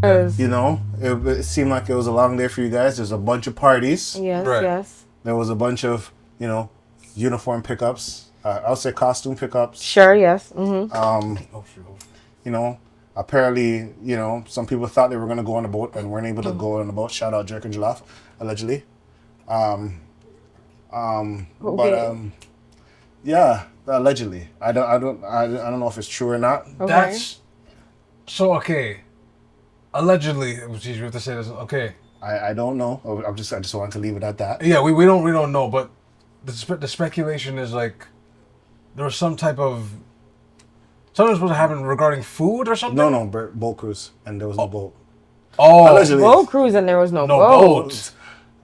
You know, it seemed like it was a long day for you guys. There's a bunch of parties. Yes, Right. yes. There was a bunch of, uniform pickups. I'll say costume pickups. Sure, yes. Mm-hmm. You know, apparently, some people thought they were going to go on a boat and weren't able to go on a boat. Shout out Jerk and Jollof, allegedly. But yeah, allegedly. I don't know if it's true or not. Okay. That's so okay. Allegedly, geez, we have to say this. Okay. I don't know. I just wanted to leave it at that. Yeah, we don't know, but the speculation is like there was some type of something was supposed to happen regarding food or something. No, boat cruise, and there was no boat. Oh, Allegedly. Boat cruise and there was no no boat. boat.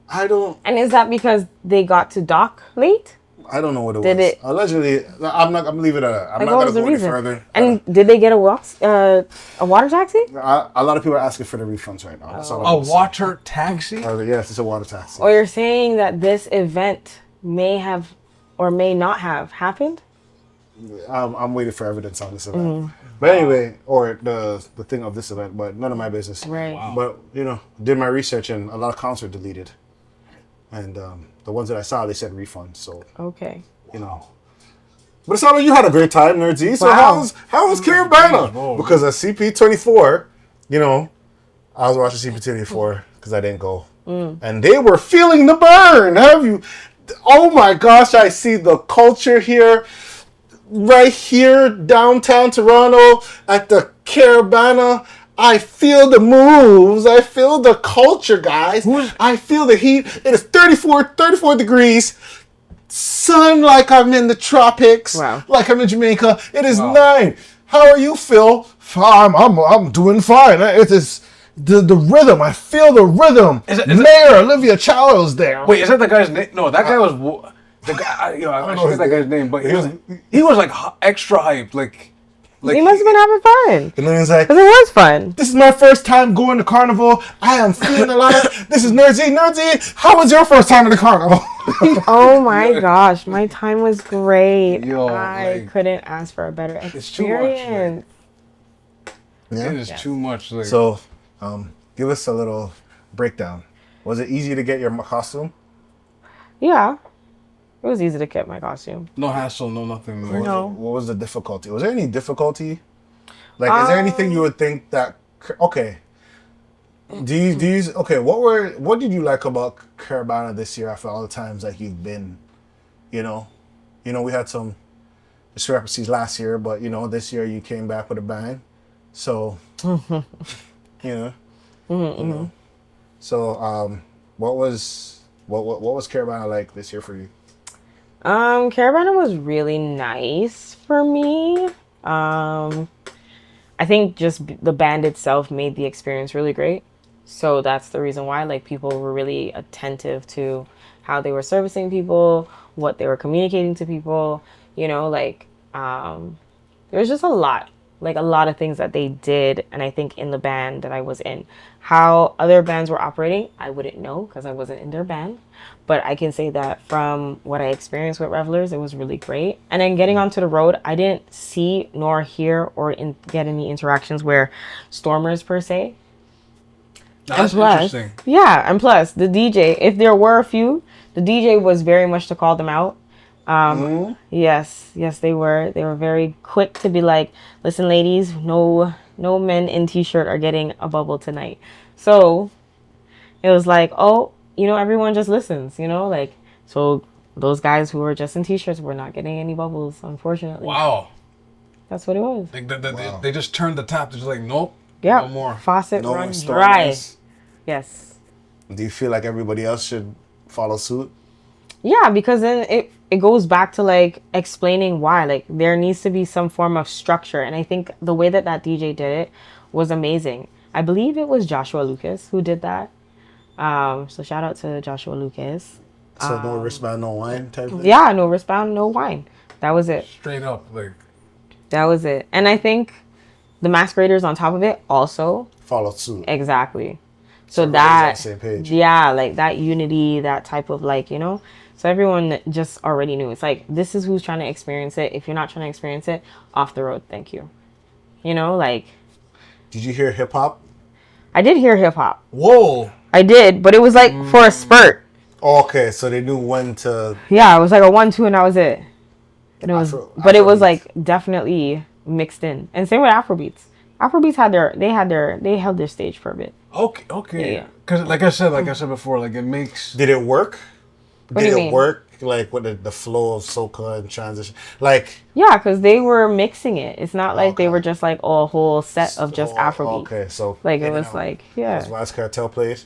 I don't And is that because they got to dock late? know what it Did was. it- Allegedly, I'm leaving it at that. I'm Like, not what going was to the go any reason? further. And did they get a water taxi? A lot of people are asking for the refunds right now. That's all A I'm saying. water taxi? Yes, it's a water taxi. Or you're saying that this event may have or may not have happened? I'm waiting for evidence on this event. But anyway, or the thing of this event, but none of my business. Right. Wow. But, did my research and a lot of accounts were deleted. And the ones that I saw, they said refund. So, Okay. But it sounded like you had a great time, Nerdsy. So Wow. how was Caribana? Whoa. Because at CP24, I was watching CP24 because I didn't go. And they were feeling the burn. Oh my gosh, I see the culture here. Right here, downtown Toronto, at the Caribana. I feel the moves. I feel the culture, guys. I feel the heat. It is 34 degrees. Sun like I'm in the tropics. Wow. Like I'm in Jamaica. It is Wow. 9. How are you, Phil? I'm doing fine. It is the rhythm. I feel the rhythm. Is it- Mayor Olivia Charles there. Wait, is that the guy's name? No, that guy was the guy. I forget that guy's name, but he was like extra hyped, like He must have been having fun. And then he's like, Because it was fun. this is my first time going to Carnival. I am feeling a lot of... This is Nerdsy. Nerdsy, how was your first time to the Carnival? Oh my gosh, my time was great. Yo, I like, couldn't ask for a better it's too much, like- experience. Yeah. it is too much. Like, So, give us a little breakdown. Was it easy to get your costume? Yeah. It was easy to get my costume. no hassle, no nothing. Like, No. What was the difficulty? Was there any difficulty? Like, is there anything you would think that... Okay. Okay, what did you like about Caribana this year after all the times that you've been, we had some discrepancies last year, but, this year you came back with a bang. So, So, what was Caribana like this year for you? Caribana was really nice for me. I think just the band itself made the experience really great. So that's the reason why, like, people were really attentive to how they were servicing people, what they were communicating to people, there was just a lot of things that they did. And I think in the band that I was in, how other bands were operating, I wouldn't know because I wasn't in their band. But I can say that from what I experienced with Revelers, it was really great. And then getting onto the road, I didn't see nor hear or get any interactions where stormers per se. that's plus, interesting. yeah, and plus the DJ, if there were a few, the DJ was very much to call them out. Yes, they were. They were very quick to be like, listen, ladies, no men in t-shirt are getting a bubble tonight. So it was like, oh, everyone just listens, so those guys who were just in t-shirts were not getting any bubbles, unfortunately. Wow. That's what it was. Like they just turned the tap. They're just like, nope. Yeah. No more. Faucet No run more dry. stormers? Yes. Do you feel like everybody else should follow suit? Yeah, because then it goes back to like explaining why. Like there needs to be some form of structure. And I think the way that DJ did it was amazing. I believe it was Joshua Lucas who did that. So shout out to Joshua Lucas. So no wristband, no wine type thing? Yeah, no wristband, no wine. That was it. Straight up, like. That was it. And I think the masqueraders on top of it also. Follow suit. Exactly. So everybody's on that, the same page. yeah, like that unity, that type of like, so everyone just already knew. It's like, this is who's trying to experience it. If you're not trying to experience it, off the road, thank you. Did you hear hip hop? I did hear hip hop. Whoa. I did, but it was like for a spurt. Okay, so they knew when to. Yeah, it was like a 1-2 and that was it. And it was, but it was Afrobeats. like definitely mixed in. And same with Afrobeats. Afrobeats they held their stage for a bit. Okay. Yeah. Because like I said before, like it makes. Did it work? What do you mean? Work like with the flow of soca and transition? Like Yeah, because they were mixing it. It's not like they Okay. were just like a whole set of just Afrobeats. Okay, so Like it in and was out. like, Was yeah. Vibes Cartel played?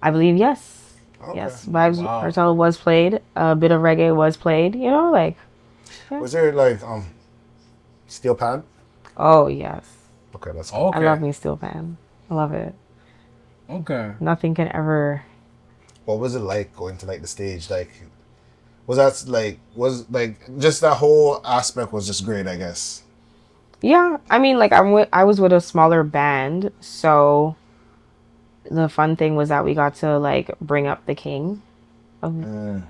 I believe yes. Okay. Yes, Vibes Wow. Cartel was played. A bit of reggae was played. You know, like, Was there like steel pan? oh yes. Okay, that's cool. Okay. I love me Steel Pan. I love it. Okay. Nothing can ever. What was it like going to like the stage? Like, was just that whole aspect was just great, I guess. Yeah, I mean, like I was with a smaller band, so the fun thing was that we got to like bring up the king,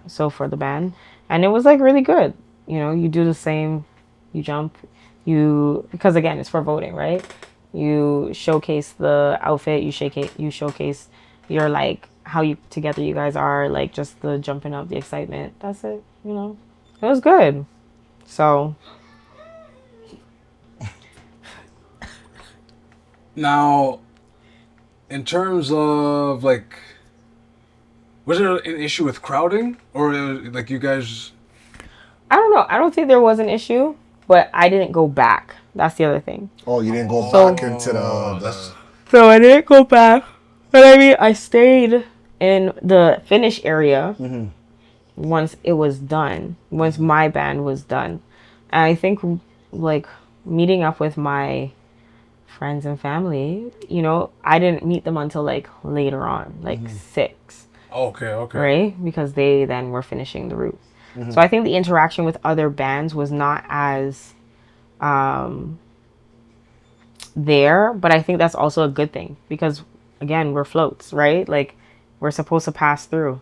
so for the band, and it was like really good. You know, you do the same, you jump, because again it's for voting, right? You showcase the outfit, you showcase your like how you together you guys are, like just the jumping up, the excitement. That's it. You know, it was good. So. Now, in terms of like, was there an issue with crowding, or like you guys? I don't know. I don't think there was an issue, but I didn't go back. That's the other thing. Oh, you didn't go So- back into the So I didn't go back. But I mean, I stayed in the finish area once it was done, once my band was done. And I think like meeting up with my friends and family, you know, I didn't meet them until like later on, like 6, Okay. right? Because they then were finishing the route. So I think the interaction with other bands was not as there, but I think that's also a good thing because again, we're floats, right? Like we're supposed to pass through.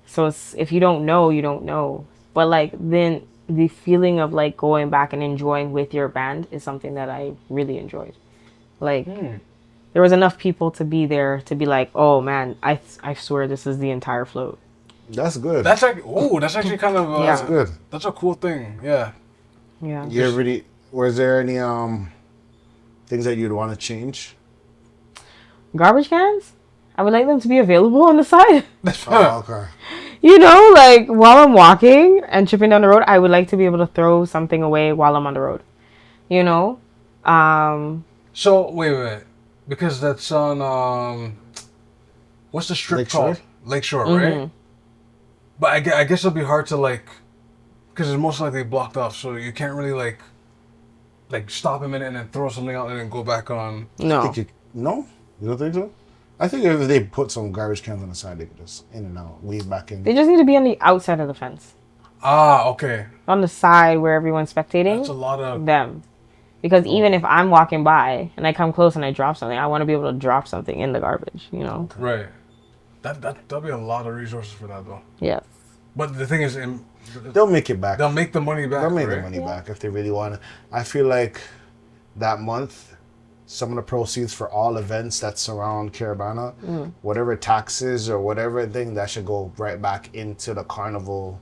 So it's, if you don't know, you don't know. But like then the feeling of like going back and enjoying with your band is something that I really enjoyed. Like there was enough people to be there to be like, oh man, I swear this is the entire float. That's good. That's like, that's actually kind of Yeah. That's good. That's a cool thing. Yeah. Yeah. You really? Was there any things that you'd want to change? Garbage cans? I would like them to be available on the side. Oh, okay. You know, like while I'm walking and tripping down the road, I would like to be able to throw something away while I'm on the road. You know? So wait, because that's on what's the strip Lakeshore? called? Lakeshore, right? But I guess it'll be hard to like, because it's most likely blocked off, so you can't really like stop a minute and then throw something out and then go back on. No. No? You don't think so? I think if they put some garbage cans on the side, they could just in and out, weave back in. They just need to be on the outside of the fence. Ah, okay. On the side where everyone's spectating. That's a lot of. Them. Because even if I'm walking by and I come close and I drop something, I want to be able to drop something in the garbage, you know? Right. That'll be a lot of resources for that though. Yes. But the thing is, They'll make it back. they'll make the money back. They'll make right? the money back if they really want to. I feel like that month, some of the proceeds for all events that surround Caribana, whatever taxes or whatever thing, that should go right back into the carnival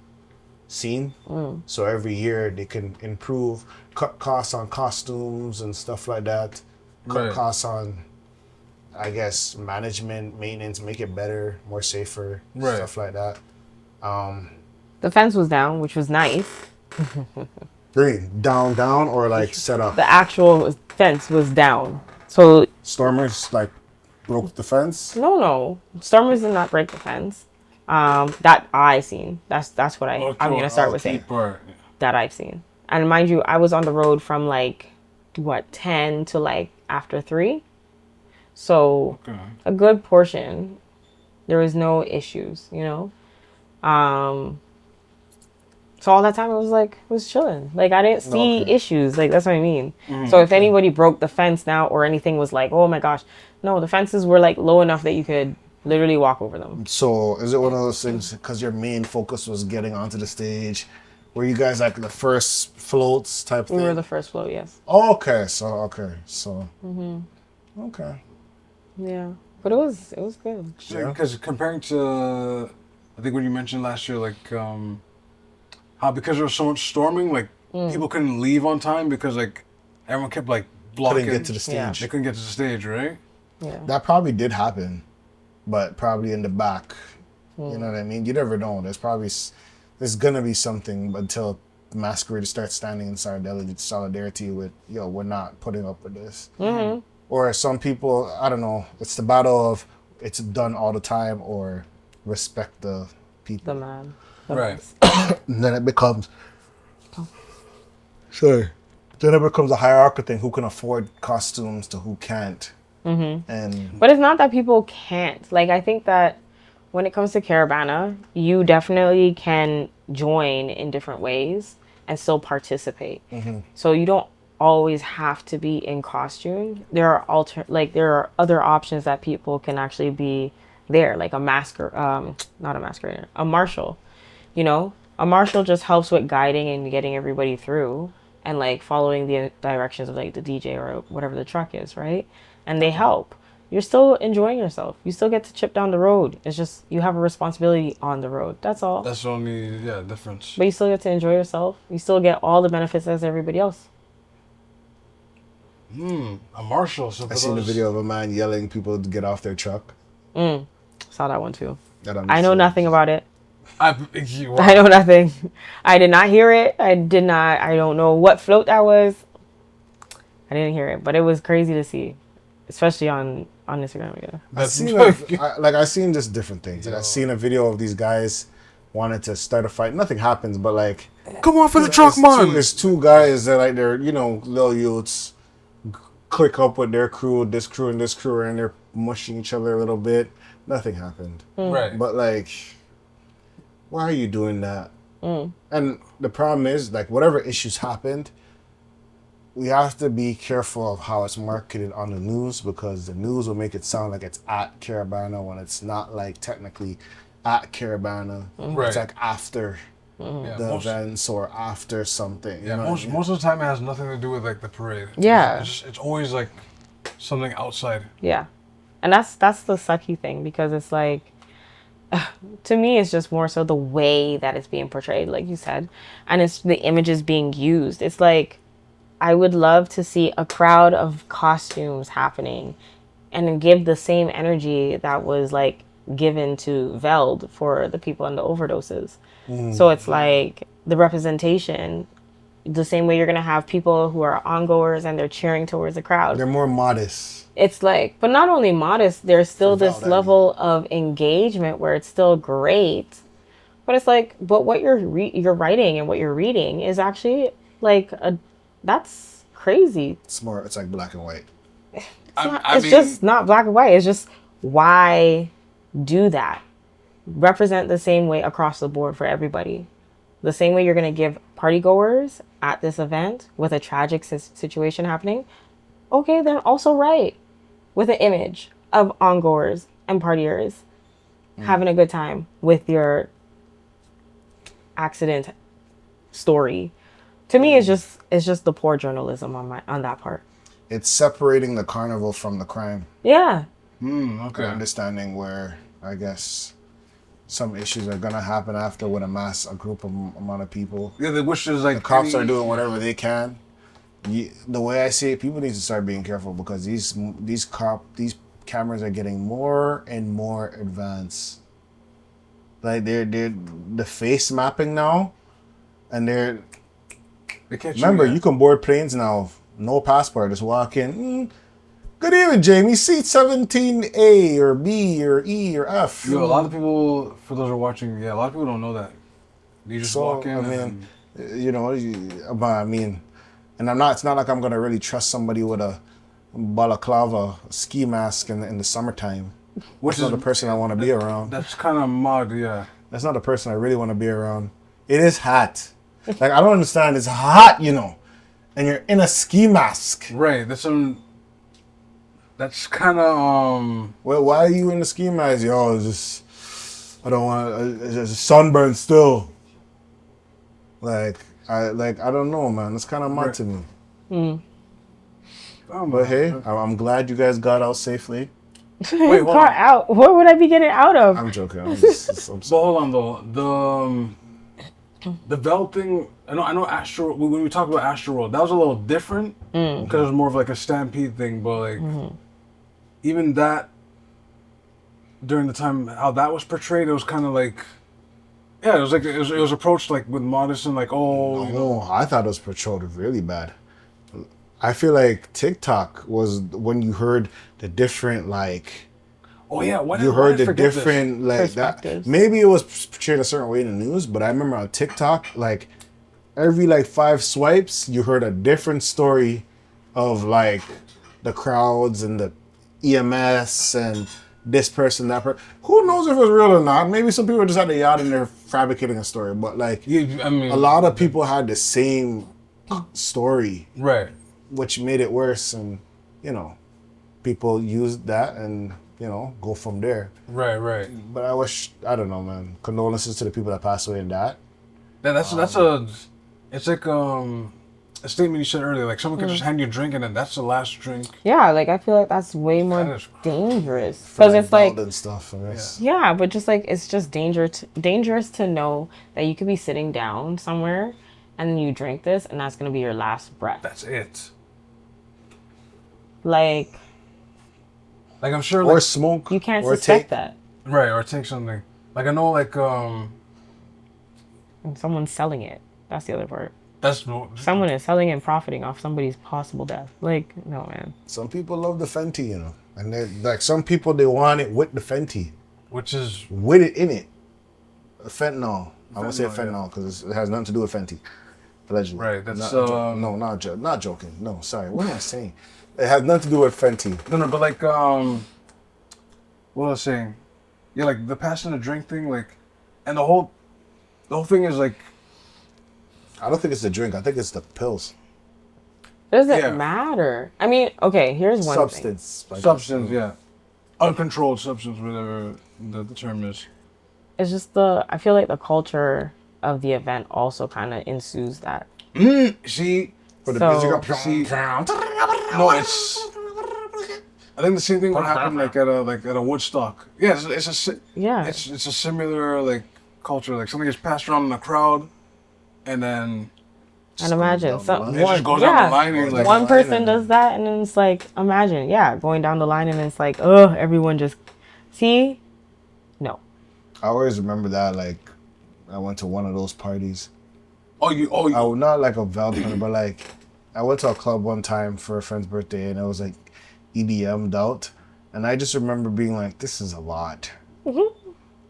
scene. So every year they can improve, cut costs on costumes and stuff like that, cut Right. costs on, I guess, management, maintenance, make it better, more safer, Right. stuff like that. The fence was down, which was nice. Down or like set up. The actual fence was down. So, Stormers like broke the fence. no. Stormers did not break the fence. That I seen. That's what I'm going to start with saying. That I've seen. And mind you, I was on the road from like, 10 to like after 3. So, a good portion, there was no issues, you know? So all that time it was chilling. Like I didn't see issues. Like that's what I mean. So if anybody broke the fence now or anything was like, oh my gosh, no, the fences were like low enough that you could literally walk over them. So is it one of those things, because your main focus was getting onto the stage, were you guys like the first floats type thing? We were the first float, yes. Okay. Okay. Yeah, but it was good. Yeah. Because comparing to, I think what you mentioned last year, like how because there was so much storming, like people couldn't leave on time because like everyone kept like blocking. Couldn't get to the Yeah. stage. They couldn't get to the stage, right? Yeah. That probably did happen, but probably in the back. You know what I mean? You never know. There's gonna be something until Masquerade starts standing in solidarity with, yo, we're not putting up with this. Mm-hmm. Or some people, I don't know. It's the battle of it's done all the time, or respect the people. The man. Right. And then it becomes, sorry. Then it becomes a hierarchical thing. Who can afford costumes to who can't? Mm-hmm. And But it's not that people can't. Like, I think that when it comes to Caribana, you definitely can join in different ways and still participate. So you don't always have to be in costume. There are there are other options that people can actually be there, like a not a masquerader, a marshal. You know, a marshal just helps with guiding and getting everybody through and like following the directions of like the DJ or whatever the truck is, right? And they help. You're still enjoying yourself. You still get to chip down the road. It's just you have a responsibility on the road. That's all. That's the only difference. But you still get to enjoy yourself. You still get all the benefits as everybody else. A marshal. So I seen a video of a man yelling people to get off their truck. Saw that one too. That I'm I know just- nothing about it. I I know nothing. I did not hear it. I don't know what float that was. I didn't hear it, but it was crazy to see, especially on Instagram. Yeah. I seen just different things. Like, I seen a video of these guys wanted to start a fight. Nothing happens, but like, come on for the truck, man. There's two guys that like they're little youths click up with their crew, this crew and this crew, and they're mushing each other a little bit. Nothing happened. Right. But like, why are you doing that? And the problem is, like, whatever issues happened, we have to be careful of how it's marketed on the news, because the news will make it sound like it's at Caribana when it's not, like, technically at Caribana. Right. It's like after Yeah, the events or after something. Yeah, you know what I mean? most of the time it has nothing to do with like the parade. Yeah. It's always like something outside. Yeah. And that's the sucky thing, because it's like, to me, it's just more so the way that it's being portrayed, like you said, and it's the images being used. It's like, I would love to see a crowd of costumes happening and then give the same energy that was like given to Veld for the people in the overdoses. So it's like the representation, the same way you're going to have people who are ongoers and they're cheering towards the crowd. They're more modest. It's like, but not only modest, there's still For this Veld, I level of engagement where it's still great. But it's like, but what you're writing and what you're reading is actually like that's crazy. It's like black and white. It's just not black and white. It's just, why do that? Represent the same way across the board for everybody. The same way you're going to give partygoers at this event with a tragic situation happening. Okay, then also write with an image of ongoers and partiers having a good time with your accident story. To me, it's just the poor journalism on that part. It's separating the carnival from the crime. Yeah. Okay. Understanding where, I guess, some issues are gonna happen after with a group of amount of people. Yeah, the wish is like The cops are doing whatever they can. The way I see it, people need to start being careful, because these cameras are getting more and more advanced. Like they're the face mapping now, and They can't remember, you can board planes now, no passport, just walk in. Good evening, Jamie. Seat 17A or B or E or F. Yo, a lot of people, for those who are watching, a lot of people don't know that. You just walk in. And it's not like I'm gonna really trust somebody with a balaclava ski mask in the summertime. Which That's not the person I want to be around. That's kind of mod, yeah. That's not the person I really want to be around. It is hot. Like, I don't understand. It's hot, and you're in a ski mask. Right. That's kind of Well, why are you in a ski mask? Yo, I don't want. It's just sunburn still. I don't know, man. It's kind of mad to me. But hey, I'm glad you guys got out safely. Wait, hold Car on. out. What would I be getting out of? I'm joking. I'm But hold on though. The Veld thing. I know. Astro. When we talk about Astro World, that was a little different because it was more of like a stampede thing. But like, even that during the time how that was portrayed, it was kind of like, yeah, it was like it was approached like with modest and like, oh, you know. I thought it was portrayed really bad. I feel like TikTok was when you heard the different like. Oh yeah, You heard the different like that. Perspectives. Maybe it was portrayed a certain way in the news, but I remember on TikTok, like every like 5 swipes, you heard a different story of like the crowds and the EMS and this person, that person. Who knows if it was real or not? Maybe some people just had the yacht and they're fabricating a story, but like I mean, a lot of people had the same story, right. which made it worse, and you know, people used that and. You know, go from there. Right. But I don't know, man. Condolences to the people that passed away in that. It's like a statement you said earlier. Like someone could just hand you a drink and then that's the last drink. Yeah, like I feel like that's way more That is dangerous because it's like Veld and stuff. I guess. yeah, but just like it's just dangerous to know that you could be sitting down somewhere and then you drink this and that's gonna be your last breath. That's it. Like I'm sure. Or Like, smoke. you can't or suspect take. that. right, or take something. Like I know, like And someone's selling it. That's the other part. that's no. Someone is selling and profiting off somebody's possible death. Like, no, man. Some people love the Fenty, you know, and they like some people they want it with the Fenty, Which is with it in it. Fentanyl. I won't say Fentanyl, fentanyl because it has nothing to do with Fenty. Allegedly. Right, that's, no, not joking. No, sorry. What am I saying? It has nothing to do with Fenty. no, but like what was I saying? Yeah, like the passing the drink thing, like, and the whole thing is like, I don't think it's the drink. I think it's the pills. Doesn't Yeah. matter. I mean, okay, here's one thing. Substance. Like, substance, yeah, uncontrolled substance, whatever the term is. It's just I feel like the culture of the event also kind of ensues that. See, For the So- music up. See- no, it's. I think the same thing would happen like at a Woodstock. Yeah, Yeah. it's a similar like culture. Like something gets passed around in the crowd, and then And imagine, goes down the line. it just goes down the line. And like, one person does that, and then it's like, imagine, going down the line, and it's like, everyone just, see, no. I always remember that. Like, I went to one of those parties. you. I would not like a Veld party, but like, I went to a club one time for a friend's birthday, and it was like EDM'd out, and I just remember being like, "This is a lot.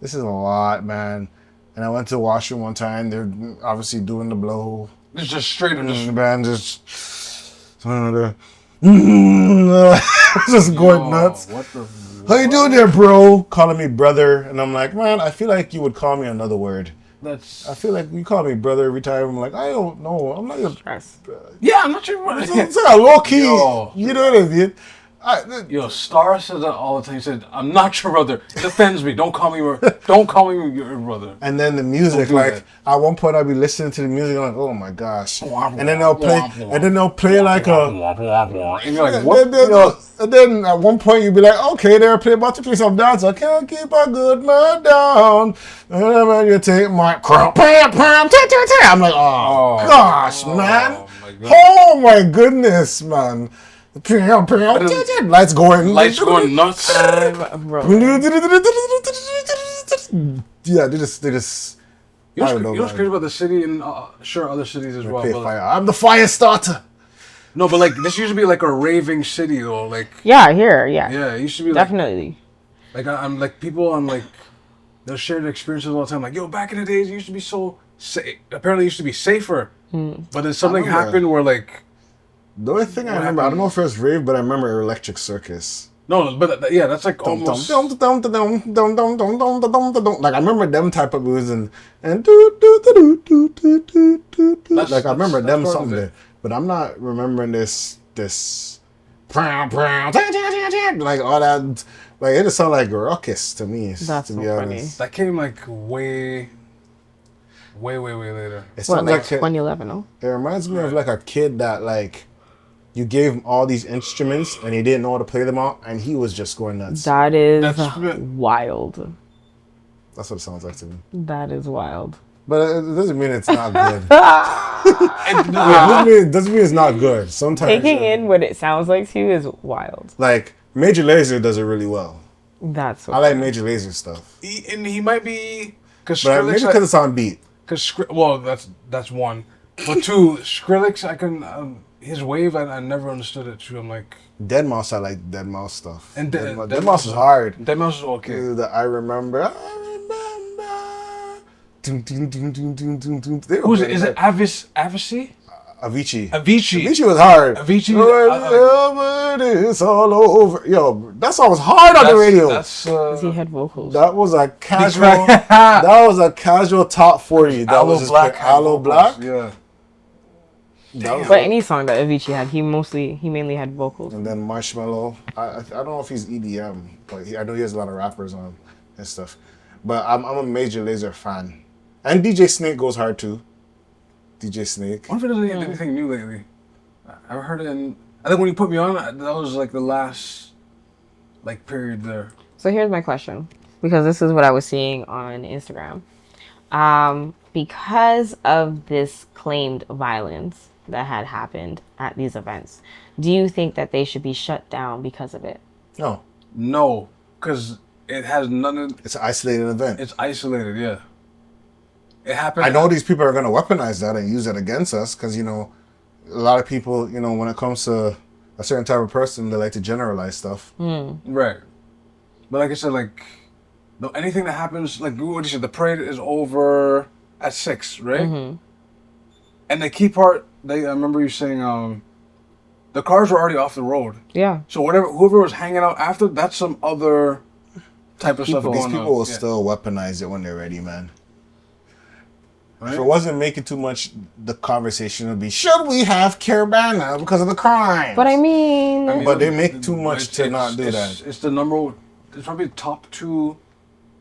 This is a lot, man." And I went to the washroom one time. They're obviously doing the blow. It's just straight up And just the band just just going nuts. What the? How you doing there, bro? Calling me brother, and I'm like, man, I feel like you would call me another word. That's. I feel like you call me brother every time. I'm like, I don't know. I'm not your. Stress. Yeah, I'm not sure what. It's like a low key. Yo. You know what I mean? Yo, Star says that all the time. He said, "I'm not your brother." It offends me. Don't call me your brother. And then the music, Don't do like that. at one point, I'd be listening to the music, I'm like, oh my gosh. And then they'll play like a. And you're like, what? And then at one point you'd be like, okay, they're about to play some dance. I can't keep a good man down. And then you take my crown. I'm like, oh gosh, man. my God. Oh my goodness, man. Lights going. Lights going nuts. Bro. Yeah, they just. You I don't know know, what's man. crazy about the city and sure other cities as well. Play But fire. I'm the fire starter. no, but like this used to be like a raving city though. Like Yeah, here, yeah. it used to be like Definitely. I'm like people. I'm like they'll share their experiences all the time. Like yo, back in the days, it used to be so safe. Apparently, it used to be safer. But then something remember. happened where like The only thing I remember, I don't know if it was rave, but I remember Electric Circus. no, but yeah, that's like almost. Like I remember them type of moves and like I remember that's them part of something it. there, but I'm not remembering this like all that. Like it just sounded like ruckus to me. That's to so be funny. honest. That came like way later. It What, sounds like like 2011, no? it reminds me of like a kid that like You gave him all these instruments, and he didn't know how to play them all, and he was just going nuts. That is That's- wild. That's what it sounds like to me. That is wild. But it doesn't mean it's not good. And, It doesn't mean it's not good. Sometimes Taking in what it sounds like to you is wild. like Major Lazer does it really well. That's I like Major Lazer stuff, he might be because but maybe because it's on beat. well, that's one. But two, Skrillex, I can his wave, I never understood it too. I'm like Deadmau5, I like Deadmau5 stuff. And Deadmau5 is hard. Deadmau5 is okay. I remember. Doom, doom, doom, doom, doom, doom, doom. They were Who's it? great, Is like, it Avicii? Avicii? Avicii. Avicii was hard. Avicii. It's all over. Yo, that song was hard on the radio. That's he had vocals. That was a casual. That was a casual top 40. That was just Aloe Black. Yeah. That was But any song that Avicii had, he mainly had vocals. And then Marshmello. I don't know if he's EDM, but I know he has a lot of rappers on and stuff. But I'm a Major Lazer fan. And DJ Snake goes hard too. DJ Snake. I wonder if there's anything new lately. I heard it in. I think when you put me on, that was like the last period there. So here's my question, because this is what I was seeing on Instagram. Because of this claimed violence that had happened at these events, do you think that they should be shut down because of it? No, because it has nothing. It's an isolated event. It's isolated, yeah. It happened. I know these people are going to weaponize that and use it against us because, a lot of people, when it comes to a certain type of person, they like to generalize stuff. Right. But like I said, anything that happens, like what you said, the parade is over at 6, right? Mm-hmm. And the key part, I remember you saying, the cars were already off the road. Yeah. So whoever was hanging out after, that's some other type of stuff going on. These people will still weaponize it when they're ready, man. Right? If it wasn't making too much, the conversation would be, should we have Caribana because of the crime? But I mean but they make too much to not do that. It's it's probably the top 2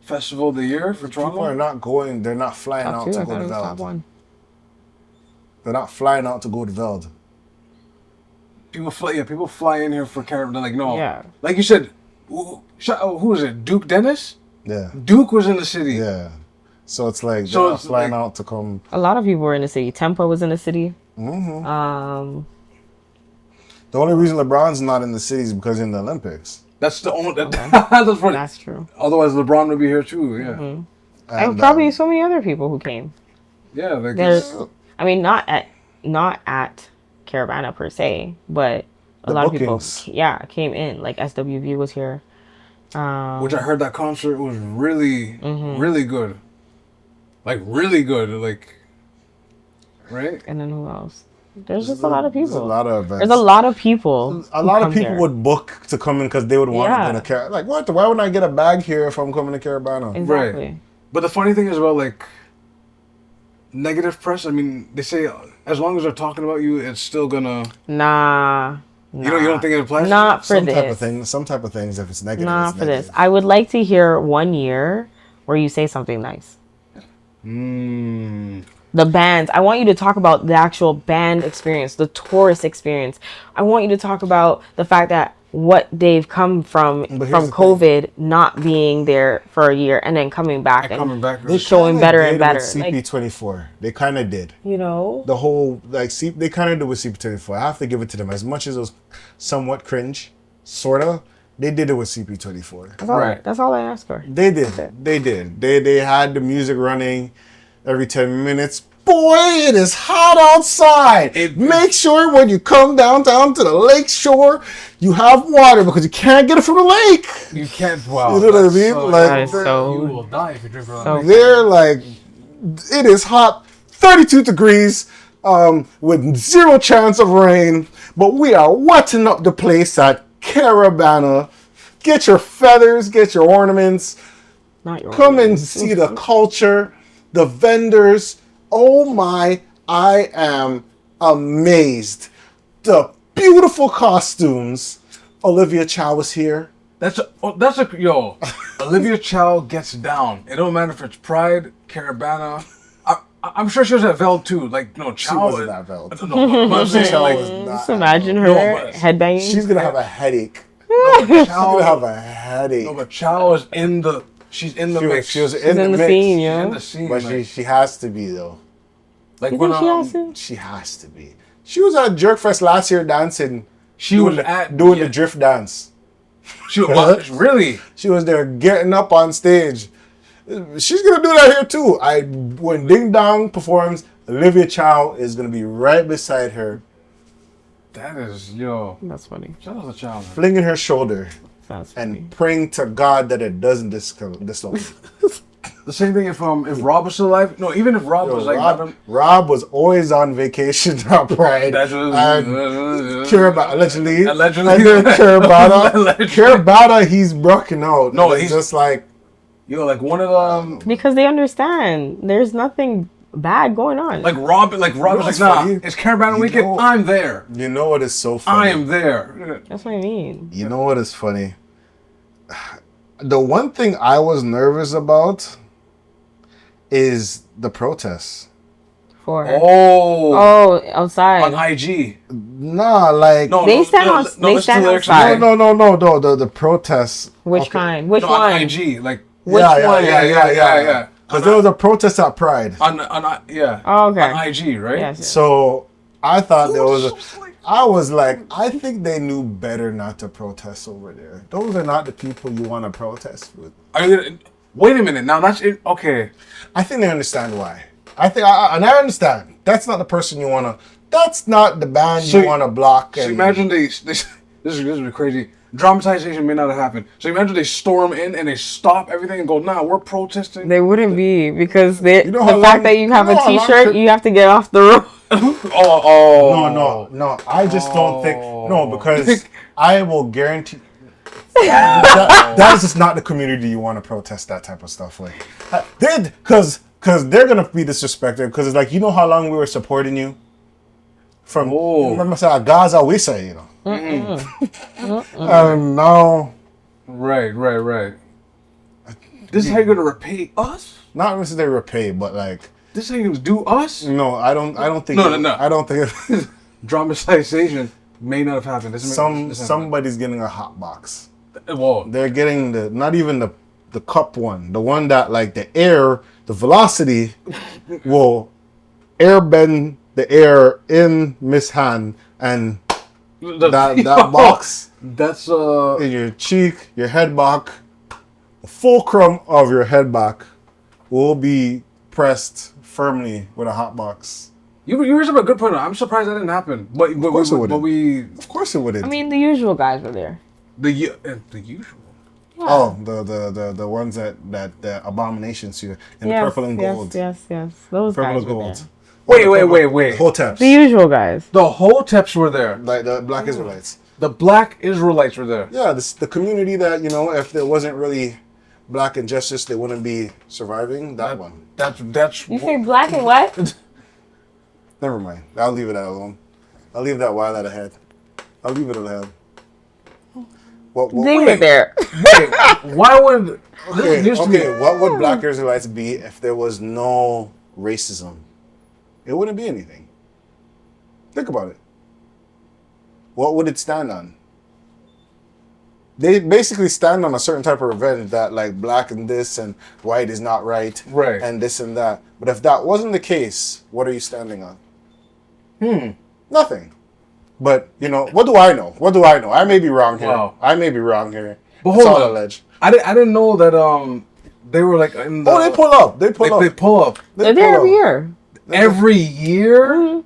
festival of the year for Toronto. People are not going, they're not flying top out two, to I go thought to it was top Veld. one. They're not flying out to go to Veld. People fly in here for Caribana. They're like, no. Yeah. Like you said, who was it? Duke Dennis? Yeah. Duke was in the city. Yeah. So it's like they're not flying out to come. A lot of people were in the city. Tempa was in the city. Mm-hmm. The only reason LeBron's not in the city is because he's in the Olympics. That's the only. Okay. That's funny. That's true. Otherwise, LeBron would be here too. Yeah. Mm-hmm. And probably so many other people who came. Yeah. There's, I mean, not at Caribana per se, but a lot bookings. of people, came in. Like SWV was here. Which I heard that concert was really, really good. Like really good. Like, right? And then who else? There's just a lot of people. There's a lot of events. There's a lot of people. A lot of people would book to come in because they would want to go to Caribana. Like, what? Why wouldn't I get a bag here if I'm coming to Caribana? Exactly. Right. But the funny thing is about negative press. I mean, they say as long as they're talking about you, it's still gonna. Nah. You don't think it applies? Not for some this. Some type of things. If it's negative, Not it's for negative. this. I would like to hear 1 year where you say something nice. The bands. I want you to talk about the actual band experience, the tourist experience. I want you to talk about the fact that what they've come from COVID not being there for a year and then coming back and They showing better and better. CP24, they kind of did. The whole they kind of did with CP24. I have to give it to them. As much as it was somewhat cringe, sorta, they did it with CP24. That's all I asked for. They did. They had the music running every 10 minutes. Boy, it is hot outside. Make sure when you come downtown to the lake shore, you have water because you can't get it from the lake. You can't. Wow. You know what I mean? You will die if you drink from the lake. They're like, it is hot, 32 degrees, with zero chance of rain, but we are wetting up the place at Caribana. Get your feathers, get your ornaments. Not your Come and see the culture, the vendors. Oh my, I am amazed. The beautiful costumes. Olivia Chow was here. Olivia Chow gets down. It don't matter if it's Pride, Caribana. I'm sure she was at Veld too. Like, no, She Chow. wasn't that Veld. No, but I'm saying, Chow like, was not Just at imagine Veld. her No, but- headbanging. She's gonna have a headache. no, She's Chow. gonna have a headache. No, but Chow is in the. She's in the mix. She was She's in the mix. scene, She's yo. in the scene. But like, she has to be though. like You when think she has to? She has to be. She was at Jerkfest last year dancing. She doing was the, at doing yeah. the drift dance. She was really. She was there getting up on stage. She's gonna do that here too. When Ding Dong performs, Olivia Chow is gonna be right beside her, That is That's funny. Shout out to Chow. Man. flinging her shoulder That's funny. and praying to God that it doesn't dislocate. The same thing if Rob was still alive. No, even if Rob was like Rob was always on vacation at Pride. That's what, And Caribana, allegedly. Allegedly. And then Caribana. Allegedly. Caribana, he's broken out. No, It's he's just like, like one of them. Because they understand there's nothing bad going on. Like Rob was what's like, nah, funny? it's Caribana You weekend. know- I'm there. you know what is so funny? I am there. That's what I mean. You know what is funny? The one thing I was nervous about is the protests. For Oh, outside. on IG. Nah, like No, They no, stand no, on- no, they listen stand to the lyrics outside. again. no, the protests. Which Okay. kind? Which No, one? on IG, like Which yeah, one? yeah. Because there was a protest at Pride. on yeah. Oh, okay. On IG, right? Yes. So I thought there was I was like, I think they knew better not to protest over there. Those are not the people you want to protest with. Are you gonna, wait a minute. Now that's it. Okay. I think they understand why. I think, and I understand. That's not the person you want to. That's not the band So you want to block. So and- imagine this is crazy. Dramatization may not have happened. So imagine they storm in and they stop everything and go, nah, we're protesting. They wouldn't be because they, You know how the fact long- that you have you know a how long T-shirt, could- you have to get off the road. No. I just don't think. No, because I will guarantee. That is just not the community you want to protest that type of stuff with. Because they're gonna be disrespected. Because it's like, you know how long we were supporting you. From remember saying Gaza, we say, you know. And now, Right. This is how you're gonna repay us? not necessarily repay, but like, This is how you're gonna do us? no, I don't think. No. I don't think Dramatization may not have happened. This somebody's getting a hot box. Whoa. They're getting not even the cup one, the one that like the velocity will airbend the air in Miss Han, and that box That's in your cheek, your head back, the fulcrum of your head back will be pressed firmly with a hot box. you raised up a good point. I'm surprised that didn't happen. But Of course it wouldn't. Of course it wouldn't. I mean, the usual guys were there. the usual. oh, the ones that the abominations here in the purple and gold. Yes. Those Purple guys and were gold. there. Wait. Hoteps. The usual guys. The Hoteps were there. Like the Black Israelites. The Black Israelites were there. Yeah, the community that, you know, if there wasn't really black injustice, they wouldn't be surviving. That one. That's You say black and what? Never mind. I'll leave it alone. I'll leave that while ahead. I'll leave it ahead. What They were there. Wait, why would what would Black Israelites be if there was no racism? It wouldn't be anything. Think about it. What would it stand on? They basically stand on a certain type of revenge that like black and this and white is not right. Right. And this and that. But if that wasn't the case, what are you standing on? Nothing. But, you know, what do I know? I may be wrong here. Wow. I may be wrong here. But It's hold all on. alleged. I didn't know that they were like in the, They pull up. They pull up. They pull up They're there every year. every year.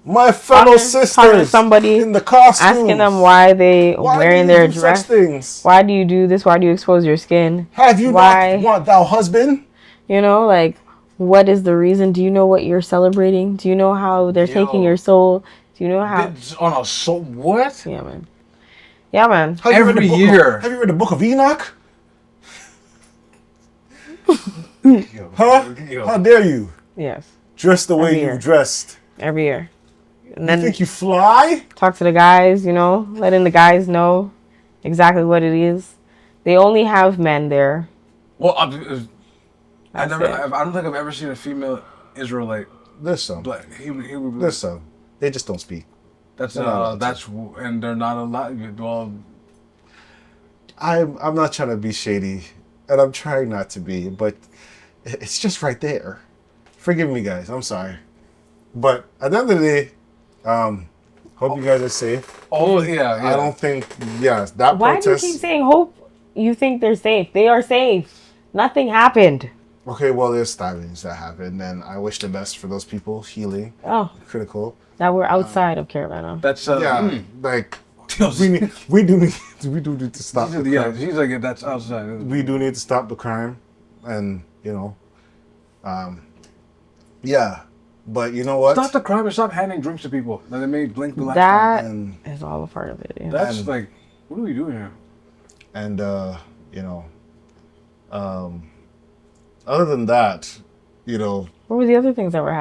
My fellow Talking to sisters somebody, in the costumes. Asking them why they wearing do you their do such dress. things? Why do you do this? Why do you expose your skin? Have you Why? not want thou husband? You know, like, what is the reason? Do you know what you're celebrating? Do you know how they're taking your soul? Do you know how? It's on a what? Yeah, man. Yeah, man. Have you read Every the book year. Have you read the book of Enoch? Huh? How dare you Yes. dress the way Every you year. dressed? Every year. And You then think you fly? talk to the guys, you know, letting the guys know exactly what it is. They only have men there. Well, I That's don't it. think I've ever seen a female Israelite. There's some. Black. He would. There's some. They just don't speak. That's They're not allowed that's and they're not allowed. Well, I'm not trying to be shady, and I'm trying not to be, but it's just right there. Forgive me, guys. I'm sorry, but at the end of the day, hope you guys are safe. oh yeah, yeah. I don't think that Why do you protest. keep saying hope? You think they're safe? They are safe. Nothing happened. Okay, well, there's stabbings that happened, and I wish the best for those people. Healing, Oh, critical. that we're outside of Caribana. That's Like we do need to stop. The yeah, crime. he's like that's outside. We do need to stop the crime, and but you know what? Stop the crime and stop handing drinks to people. That they made Blink the last That time. is all a part of it. Yeah. That's like, what are we doing here? And other than that, What were the other things that were happening?